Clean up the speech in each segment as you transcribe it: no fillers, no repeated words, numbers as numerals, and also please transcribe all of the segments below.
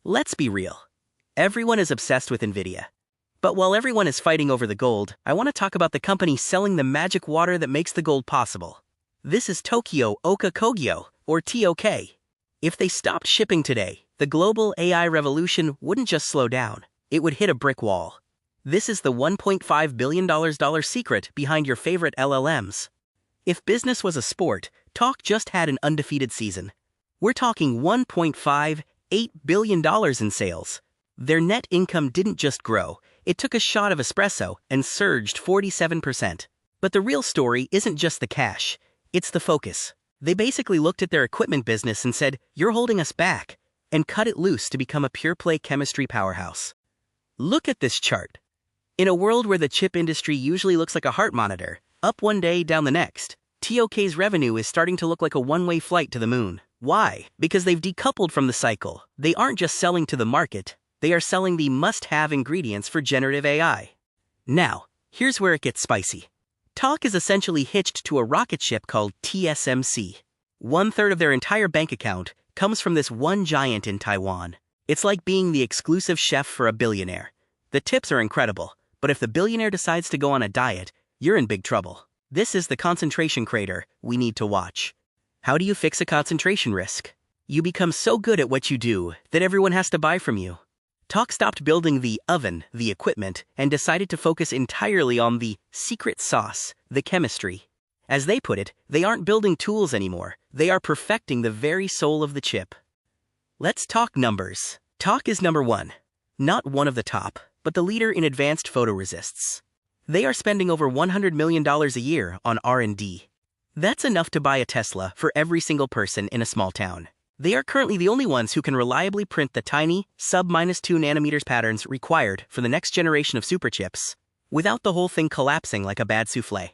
Let's be real. Everyone is obsessed with Nvidia. But while everyone is fighting over the gold, I want to talk about the company selling the magic water that makes the gold possible. This is Tokyo Ohka Kogyo, or TOK. If they stopped shipping today, the global AI revolution wouldn't just slow down, it would hit a brick wall. This is the $1.5 billion secret behind your favorite LLMs. If business was a sport, TOK just had an undefeated season. We're talking $1.58 billion in sales. Their net income didn't just grow, it took a shot of espresso and surged 47%. But the real story isn't just the cash, it's the focus. They basically looked at their equipment business and said, "You're holding us back," and cut it loose to become a pure-play chemistry powerhouse. Look at this chart. In a world where the chip industry usually looks like a heart monitor, up one day, down the next, TOK's revenue is starting to look like a one-way flight to the moon. Why? Because they've decoupled from the cycle. They aren't just selling to the market, they are selling the must-have ingredients for generative AI. Now, here's where it gets spicy. TOK is essentially hitched to a rocket ship called TSMC. 1/3 of their entire bank account comes from this one giant in Taiwan. It's like being the exclusive chef for a billionaire. The tips are incredible, but if the billionaire decides to go on a diet, you're in big trouble. This is the concentration crater we need to watch. How do you fix a concentration risk? You become so good at what you do that everyone has to buy from you. TOK stopped building the oven, the equipment, and decided to focus entirely on the secret sauce, the chemistry. As they put it, they aren't building tools anymore, they are perfecting the very soul of the chip. Let's talk numbers. TOK is number one. Not one of the top, but the leader in advanced photoresists. They are spending over $100 million a year on R&D. That's enough to buy a Tesla for every single person in a small town. They are currently the only ones who can reliably print the tiny, sub-2 nanometers patterns required for the next generation of superchips, without the whole thing collapsing like a bad souffle.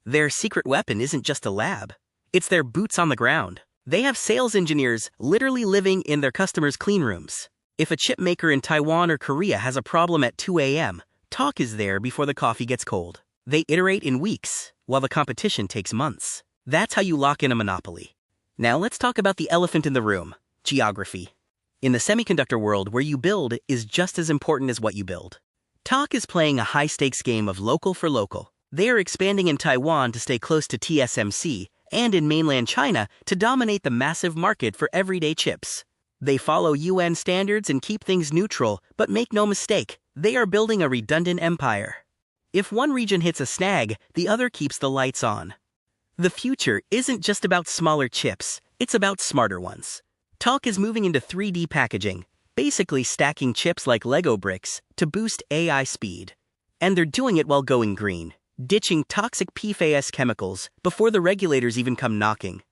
Their secret weapon isn't just a lab, it's their boots on the ground. They have sales engineers literally living in their customers' clean rooms. If a chip maker in Taiwan or Korea has a problem at 2 a.m., TOK is there before the coffee gets cold. They iterate in weeks, while the competition takes months. That's how you lock in a monopoly. Now let's talk about the elephant in the room, geography. In the semiconductor world, where you build is just as important as what you build. TOK is playing a high-stakes game of local for local. They are expanding in Taiwan to stay close to TSMC, and in mainland China to dominate the massive market for everyday chips. They follow UN standards and keep things neutral, but make no mistake, they are building a redundant empire. If one region hits a snag, the other keeps the lights on. The future isn't just about smaller chips, it's about smarter ones. TOK is moving into 3D packaging, basically stacking chips like Lego bricks to boost AI speed. And they're doing it while going green, ditching toxic PFAS chemicals before the regulators even come knocking.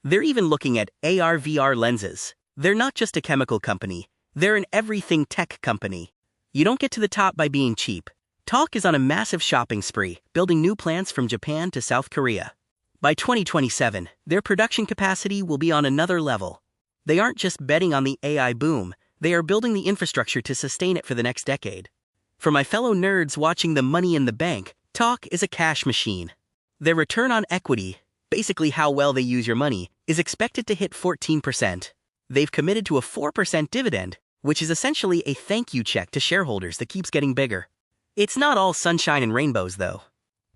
They're even looking at AR/VR lenses. They're not just a chemical company, they're an everything tech company. You don't get to the top by being cheap. TOK is on a massive shopping spree, building new plants from Japan to South Korea. By 2027, their production capacity will be on another level. They aren't just betting on the AI boom, they are building the infrastructure to sustain it for the next decade. For my fellow nerds watching the money in the bank, TOK is a cash machine. Their return on equity, basically how well they use your money, is expected to hit 14%. They've committed to a 4% dividend, which is essentially a thank you check to shareholders that keeps getting bigger. It's not all sunshine and rainbows, though.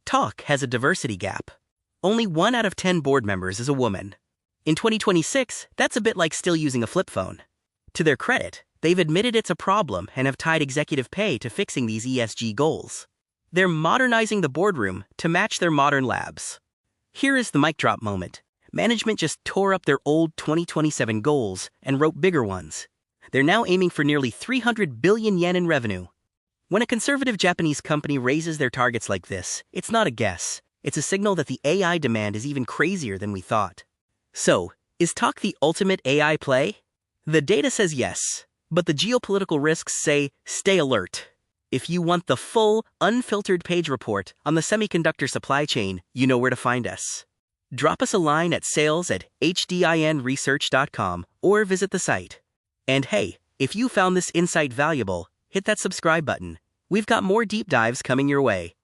TOK has a diversity gap. Only 1 out of 10 board members is a woman. In 2026, that's a bit like still using a flip phone. To their credit, they've admitted it's a problem and have tied executive pay to fixing these ESG goals. They're modernizing the boardroom to match their modern labs. Here is the mic drop moment. Management just tore up their old 2027 goals and wrote bigger ones. They're now aiming for nearly 300 billion yen in revenue. When a conservative Japanese company raises their targets like this, it's not a guess. It's a signal that the AI demand is even crazier than we thought. So, is TOK the ultimate AI play? The data says yes, but the geopolitical risks say stay alert. If you want the full, unfiltered page report on the semiconductor supply chain, you know where to find us. Drop us a line at sales@HDINresearch.com or visit the site. And hey, if you found this insight valuable, hit that subscribe button. We've got more deep dives coming your way.